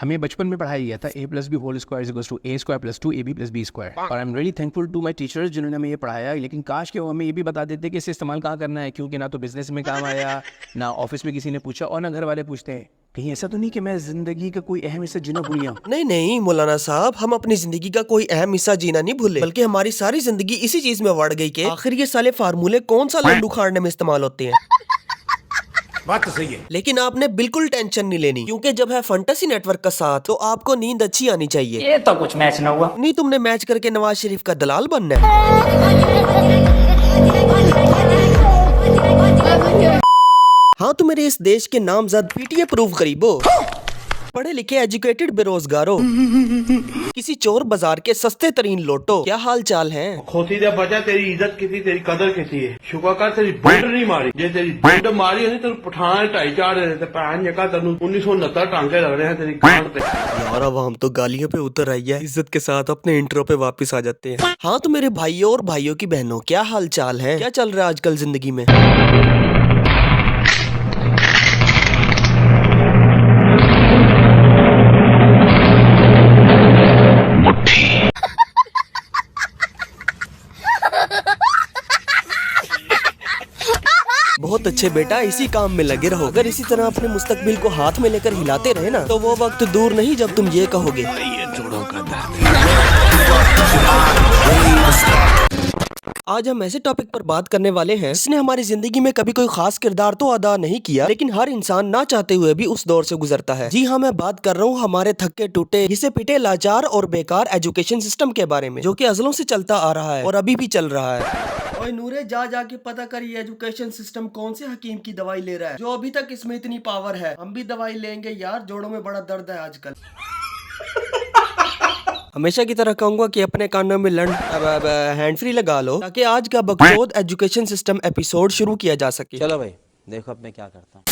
हमें बचपन में पढ़ाया गया था a plus B whole square equals to a square plus 2ab plus b square. और I am really thankful to my teachers जिन्होंने हमें ये पढ़ाया। लेकिन काश कि वो हमें ये भी बता देते कि इसे इस्तेमाल कहाँ करना है, क्योंकि ना तो बिजनेस में काम आया, ना ऑफिस में किसी ने पूछा, और ना घर वाले पूछते हैं। कहीं ऐसा तो नहीं कि मैं जिंदगी का कोई अहम हिस्सा जीना भूल गया? नहीं नहीं मौलाना साहब, हम अपनी जिंदगी का कोई अहम हिस्सा जीना नहीं भूले, बल्कि हमारी सारी जिंदगी इसी चीज में बढ़ गई कि आखिर ये साले फार्मूले कौन सा लड्डू खाने में इस्तेमाल होते हैं। बात तो सही है, लेकिन आपने बिल्कुल टेंशन नहीं लेनी, क्योंकि जब है फंटेसी नेटवर्क का साथ तो आपको नींद अच्छी आनी चाहिए। ये तो कुछ मैच ना हुआ। नहीं तुमने मैच करके नवाज शरीफ का दलाल बनना है। हाँ तो मेरे इस देश के नामजद पीटीए प्रूफ गरीबो, पढ़े लिखे एजुकेटेड बेरोजगारों, किसी चोर बाजार के सस्ते तरीन लोटो, क्या हाल चाल है? खोती दे बचा, तेरी इज्जत किसी, तेरी कदर किसी है। शुक्र कर तेरी बुंड नहीं मारी, जे तेरी बुंड मारी होती तेन पठान 2.5-4 रहे थे भैन जगह तेन 1969 टांके लग रहे हैं तेरी कान पे। यार अब हम तो गालियों पे उतर आई है, इज्जत के साथ अपने इंट्रो पे वापस आ जाते हैं। हाँ तो मेरे भाइयों और भाइयों की बहनों, क्या हाल चाल है? क्या चल रहा है आजकल जिंदगी में? बहुत अच्छे बेटा, इसी काम में लगे रहो। अगर इसी तरह अपने मुस्तकबिल को हाथ में लेकर हिलाते रहे ना, तो वो वक्त दूर नहीं जब तुम ये कहोगे आज हम ऐसे टॉपिक पर बात करने वाले हैं जिसने हमारी जिंदगी में कभी कोई खास किरदार तो अदा नहीं किया, लेकिन हर इंसान ना चाहते हुए भी उस दौर से गुजरता है। जी हाँ, मैं बात कर रहा हूँ हमारे थक्के टूटे, घिसे पिटे, लाचार और बेकार एजुकेशन सिस्टम के बारे में, जो कि अज़लों से चलता आ रहा है और अभी भी चल रहा है। ओए नूरे, जा जाके पता कर ये एजुकेशन सिस्टम कौन से हकीम की दवाई ले रहा है, जो अभी तक इसमें इतनी पावर है। हम भी दवाई लेंगे यार, जोड़ों में बड़ा दर्द है आजकल। हमेशा की तरह कहूंगा कि अपने कानों में हैंड फ्री लगा लो, ताकि आज का बकचोद एजुकेशन सिस्टम एपिसोड शुरू किया जा सके। चलो भाई देखो अब मैं क्या करता हूँ।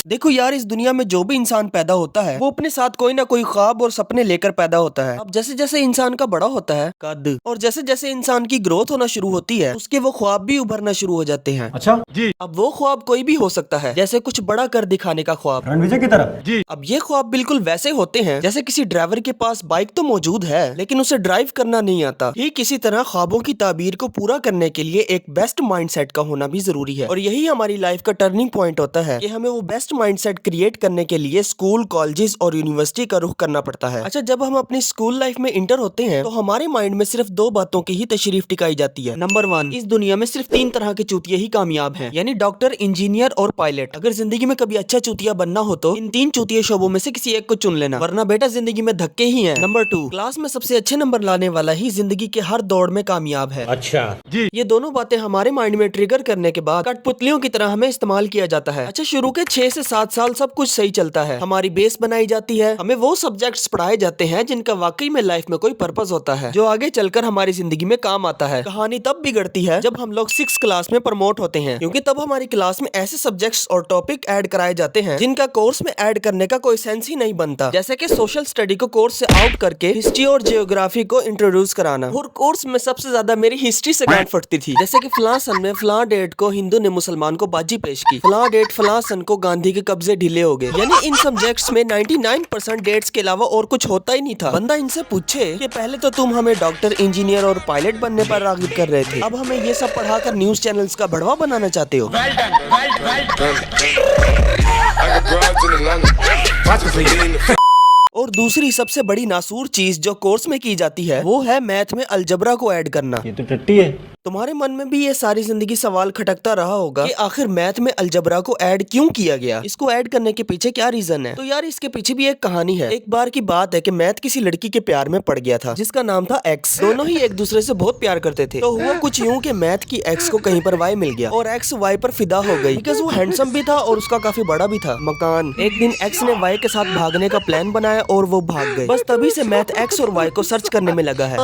देखो यार, इस दुनिया में जो भी इंसान पैदा होता है वो अपने साथ कोई ना कोई ख्वाब और सपने लेकर पैदा होता है। अब जैसे जैसे इंसान का बड़ा होता है कद, और जैसे जैसे इंसान की ग्रोथ होना शुरू होती है, उसके वो ख्वाब भी उभरना शुरू हो जाते हैं। अच्छा जी। अब वो ख्वाब कोई भी हो सकता है, जैसे कुछ बड़ा कर दिखाने का ख्वाब, रणविजय की तरह जी। अब ये ख्वाब बिल्कुल वैसे होते हैं जैसे किसी ड्राइवर के पास बाइक तो मौजूद है, लेकिन उसे ड्राइव करना नहीं आता। ठीक इसी तरह ख्वाबों की ताबीर को पूरा करने के लिए एक बेस्ट माइंडसेट का होना भी जरूरी है, और यही हमारी लाइफ का टर्निंग पॉइंट होता है कि हमें वो बेस्ट माइंडसेट क्रिएट करने के लिए स्कूल, कॉलेजेस और यूनिवर्सिटी का रुख करना पड़ता है। अच्छा, जब हम अपनी स्कूल लाइफ में इंटर होते हैं तो हमारे माइंड में सिर्फ 2 बातों की ही तशरीफ टिकाई जाती है। नंबर 1, इस दुनिया में सिर्फ 3 तरह के चूतिया ही कामयाब हैं, यानी डॉक्टर, इंजीनियर और पायलट। अगर जिंदगी में कभी अच्छा चूतिया बनना हो तो इन 3 चूतिया शोबों में से किसी एक को चुन लेना, वरना बेटा जिंदगी में धक्के ही हैं। नंबर 2, क्लास में सबसे अच्छे नंबर लाने वाला ही जिंदगी के हर दौड़ में कामयाब है। अच्छा जी। ये दोनों बातें हमारे माइंड में ट्रिगर करने के बाद कठपुतलियों की तरह हमें इस्तेमाल किया जाता है। अच्छा, शुरू के 6 से 7 साल सब कुछ सही चलता है, हमारी बेस बनाई जाती है, हमें वो सब्जेक्ट्स पढ़ाए जाते हैं जिनका वाकई में लाइफ में कोई पर्पस होता है, जो आगे चलकर हमारी जिंदगी में काम आता है। कहानी तब बिगड़ती है जब हम लोग 6 क्लास में प्रमोट होते हैं, क्योंकि तब हमारी क्लास में ऐसे सब्जेक्ट्स और टॉपिक ऐड कराए जाते हैं जिनका कोर्स में ऐड करने का कोई सेंस ही नहीं बनता, जैसे कि सोशल स्टडी को कोर्स से आउट करके हिस्ट्री और जियोग्राफी को इंट्रोड्यूस कराना। और कोर्स में सबसे ज्यादा मेरी हिस्ट्री से गांठ फटती थी, जैसे कि फलां सन में फलां डेट को हिंदू ने मुसलमान को बाजी पेश की, फलां डेट फलां सन को गांधी के कब्जे ढीले हो गए। यानी इन सब्जेक्ट्स में 99% डेट्स के अलावा और कुछ होता ही नहीं था। बंदा इनसे पूछे कि पहले तो तुम हमें डॉक्टर, इंजीनियर और पायलट बनने पर राग़िब कर रहे थे, अब हमें ये सब पढ़ाकर न्यूज चैनल्स का बढ़वा बनाना चाहते हो। और दूसरी सबसे बड़ी नासूर चीज जो कोर्स में की जाती है वो है मैथ में अलजबरा को ऐड करना। ये तो टट्टी है। तुम्हारे मन में भी ये सारी जिंदगी सवाल खटकता रहा होगा कि आखिर मैथ में अलजबरा को ऐड क्यों किया गया, इसको ऐड करने के पीछे क्या रीजन है। तो यार इसके पीछे भी एक कहानी है। एक बार की बात है कि मैथ किसी लड़की के प्यार में पड़ गया था जिसका नाम था एक्स। दोनों ही एक दूसरे से बहुत प्यार करते थे। तो हुआ कुछ यूं कि मैथ की एक्स को कहीं पर वाई मिल गया और एक्स वाई पर फिदा हो गई, बिकॉज वो हैंडसम भी था और उसका काफी बड़ा भी था मकान। एक दिन एक्स ने वाई के साथ भागने का प्लान बनाया और वो भाग गए। बस तभी से मैथ एक्स और वाई को सर्च करने में लगा है।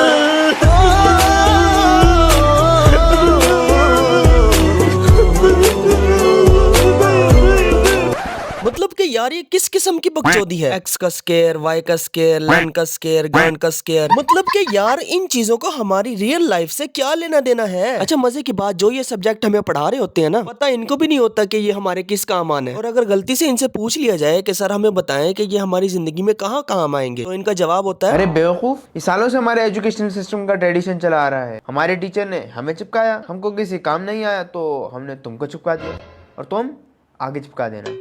मतलब कि यार ये किस किस्म की बकचोदी है? एक्स का स्क्वायर, वाई का स्क्वायर, लेन का स्क्वायर, ग्रैंड का स्क्वायर, मतलब कि यार इन चीजों को हमारी रियल लाइफ से क्या लेना देना है? अच्छा मजे की बात, जो ये सब्जेक्ट हमें पढ़ा रहे होते हैं ना, पता इनको भी नहीं होता कि ये हमारे किस काम आने, और अगर गलती से इनसे पूछ लिया जाए कि सर हमें बताएं कि ये हमारी जिंदगी में कहाँ काम आएंगे, तो इनका जवाब होता है अरे बेवकूफ, इस सालों से हमारे एजुकेशन सिस्टम का ट्रेडिशन चला आ रहा है। हमारे टीचर ने हमें चिपकाया, हमको किसी काम नहीं आया तो हमने तुमको चिपका दिया और तुम आगे चिपका देना।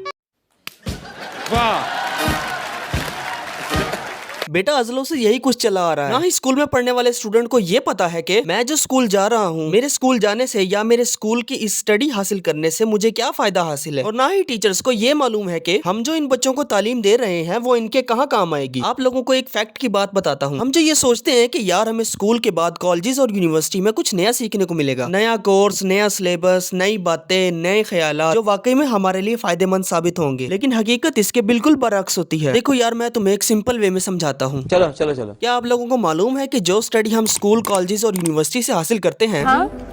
बेटा अजलों से यही कुछ चला आ रहा है। ना ही स्कूल में पढ़ने वाले स्टूडेंट को ये पता है कि मैं जो स्कूल जा रहा हूँ, मेरे स्कूल जाने से या मेरे स्कूल की इस स्टडी हासिल करने से मुझे क्या फायदा हासिल है, और ना ही टीचर्स को ये मालूम है कि हम जो इन बच्चों को तालीम दे रहे हैं वो इनके कहाँ काम आएगी। आप लोगों को एक फैक्ट की बात बताता हूँ। हम जो ये सोचते हैं कि यार हमें स्कूल के बाद कॉलेजेस और यूनिवर्सिटी में कुछ नया सीखने को मिलेगा, नया कोर्स, नया सिलेबस, नई बातें, नए ख्याल जो वाकई में हमारे लिए फायदेमंद साबित होंगे, लेकिन हकीकत इसके बिल्कुल बरअक्स होती है। देखो यार मैं तुम्हें एक सिंपल वे में समझाता हूँ। चलो चलो चलो। क्या आप लोगों को मालूम है कि जो स्टडी हम स्कूल, कॉलेजेस और यूनिवर्सिटी से हासिल करते हैं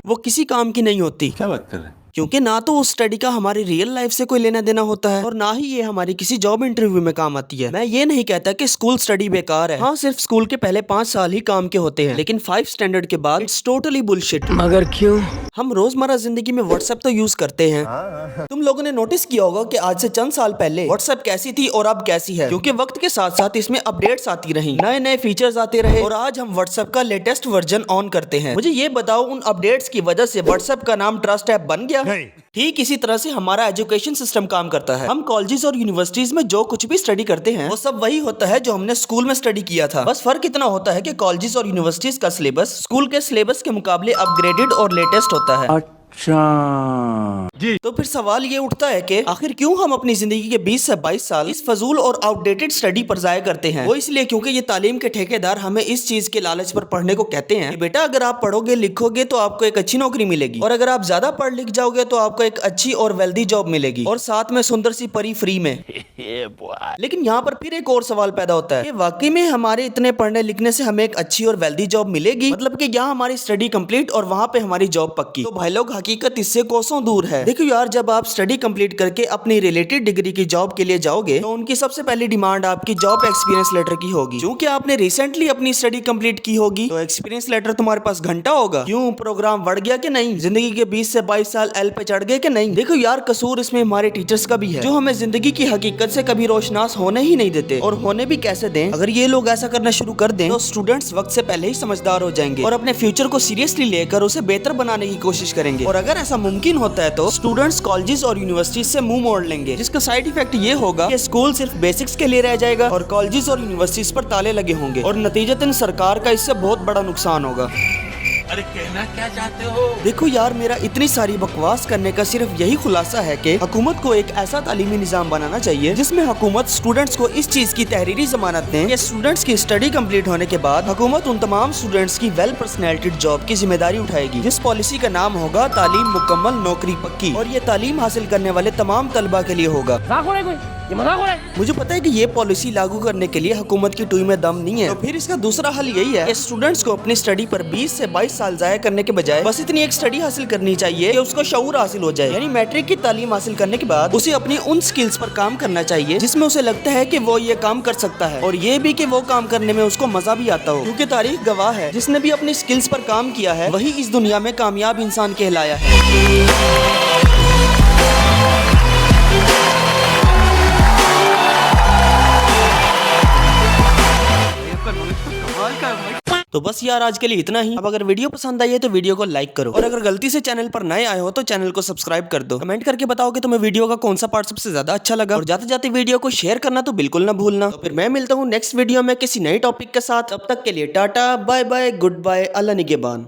वो किसी काम की नहीं होती। क्या बात कर रहे हैं? क्योंकि ना तो उस स्टडी का हमारी रियल लाइफ से कोई लेना देना होता है और ना ही ये हमारी किसी जॉब इंटरव्यू में काम आती है। मैं ये नहीं कहता कि स्कूल स्टडी बेकार है। हाँ, सिर्फ स्कूल के पहले 5 साल ही काम के होते हैं, लेकिन 5 स्टैंडर्ड के बाद इट्स टोटली बुलशिट। मगर क्यों? हम रोजमर्रा जिंदगी में व्हाट्सएप तो यूज करते हैं। तुम लोगों ने नोटिस किया होगा कि आज से चंद साल पहले व्हाट्सएप कैसी थी और अब कैसी है, क्योंकि वक्त के साथ साथ इसमें अपडेट्स आती रही, नए नए फीचर्स आते रहे और आज हम व्हाट्सएप का लेटेस्ट वर्जन ऑन करते हैं। मुझे ये बताओ, उन अपडेट्स की वजह से व्हाट्सएप का नाम ट्रस्ट ऐप बन गया? नहीं। ठीक इसी तरह से हमारा एजुकेशन सिस्टम काम करता है। हम कॉलेजेस और यूनिवर्सिटीज में जो कुछ भी स्टडी करते हैं वो सब वही होता है जो हमने स्कूल में स्टडी किया था। बस फर्क इतना होता है कि कॉलेजेस और यूनिवर्सिटीज का सिलेबस स्कूल के सिलेबस के मुकाबले अपग्रेडेड और लेटेस्ट होता है। जी। तो फिर सवाल ये उठता है कि आखिर क्यों हम अपनी जिंदगी के 20 से 22 साल इस फजूल और आउटडेटेड स्टडी पर जाया करते हैं? वो इसलिए क्योंकि ये तालीम के ठेकेदार हमें इस चीज के लालच पर पढ़ने को कहते हैं कि बेटा अगर आप पढ़ोगे लिखोगे तो आपको एक अच्छी नौकरी मिलेगी, और अगर आप ज्यादा पढ़ लिख जाओगे तो आपको एक अच्छी और वेल्दी जॉब मिलेगी और साथ में सुंदर सी परी फ्री में। लेकिन यहाँ पर फिर एक और सवाल पैदा होता है कि वाकई में हमारे इतने पढ़ने लिखने से हमें एक अच्छी और वेल्दी जॉब मिलेगी? मतलब कि यहाँ हमारी स्टडी कंप्लीट और वहाँ पे हमारी जॉब पक्की। तो भाई लोग हकीकत इससे कोसों दूर है। देखो यार, जब आप स्टडी कंप्लीट करके अपनी रिलेटेड डिग्री की जॉब के लिए जाओगे तो उनकी सबसे पहली डिमांड आपकी जॉब एक्सपीरियंस लेटर की होगी। क्योंकि आपने रिसेंटली अपनी स्टडी कंप्लीट की होगी तो एक्सपीरियंस लेटर तुम्हारे पास घंटा होगा। क्यों, प्रोग्राम बढ़ गया कि नहीं? जिंदगी के 20 से 22 साल एल पे चढ़ गए कि नहीं? देखो यार, कसूर इसमें हमारे टीचर्स का भी है, जो हमें जिंदगी की हकीकत से कभी रोशनास होने ही नहीं देते। और होने भी कैसे दें? अगर ये लोग ऐसा करना शुरू कर दें तो स्टूडेंट्स वक्त से पहले ही समझदार हो जाएंगे और अपने फ्यूचर को सीरियसली लेकर उसे बेहतर बनाने की कोशिश करेंगे। और अगर ऐसा मुमकिन होता है तो स्टूडेंट्स कॉलेजेस और यूनिवर्सिटीज से मुंह मोड़ लेंगे, जिसका साइड इफेक्ट ये होगा कि स्कूल सिर्फ बेसिक्स के लिए रह जाएगा और कॉलेजेस और यूनिवर्सिटीज पर ताले लगे होंगे और नतीजतन सरकार का इससे बहुत बड़ा नुकसान होगा। अरे कहना क्या चाहते हो? देखो यार, मेरा इतनी सारी बकवास करने का सिर्फ यही खुलासा है कि हुकूमत को एक ऐसा तालीमी निजाम बनाना चाहिए जिसमें हुकूमत स्टूडेंट्स को इस चीज की तहरीरी जमानत दें कि स्टूडेंट्स की स्टडी कंप्लीट होने के बाद हुकूमत उन तमाम स्टूडेंट्स की वेल पर्सनैलिटीड जॉब की जिम्मेदारी उठाएगी, जिस पॉलिसी का नाम होगा तालीम मुकम्मल नौकरी पक्की, और ये तालीम हासिल करने वाले तमाम तलबा के लिए होगा। मुझे पता है कि ये पॉलिसी लागू करने के लिए हुकूमत की टुई में दम नहीं है, तो फिर इसका दूसरा हल यही है कि स्टूडेंट्स को अपनी स्टडी पर 20 से 22 साल जाया करने के बजाय बस इतनी एक स्टडी हासिल करनी चाहिए कि उसको शऊर हासिल हो जाए। यानी मैट्रिक की तालीम हासिल करने के बाद उसे अपनी उन स्किल्स पर काम करना चाहिए जिसमें उसे लगता है कि वो ये काम कर सकता है, और ये भी कि वो काम करने में उसको मजा भी आता हो, क्योंकि तारीख गवाह है जिसने भी अपनी स्किल्स पर काम किया है वही इस दुनिया में कामयाब इंसान कहलाया है। तो बस यार, आज के लिए इतना ही। अब अगर वीडियो पसंद आई है तो वीडियो को लाइक करो, और अगर गलती से चैनल पर नए आए हो तो चैनल को सब्सक्राइब कर दो। कमेंट करके बताओ कि तुम्हें वीडियो का कौन सा पार्ट सबसे ज्यादा अच्छा लगा, और जाते जाते वीडियो को शेयर करना तो बिल्कुल ना भूलना। तो फिर मैं मिलता हूँ नेक्स्ट वीडियो में किसी नए टॉपिक के साथ। तब तक के लिए tata, bye bye, goodbye, अल्लाह निगहबान।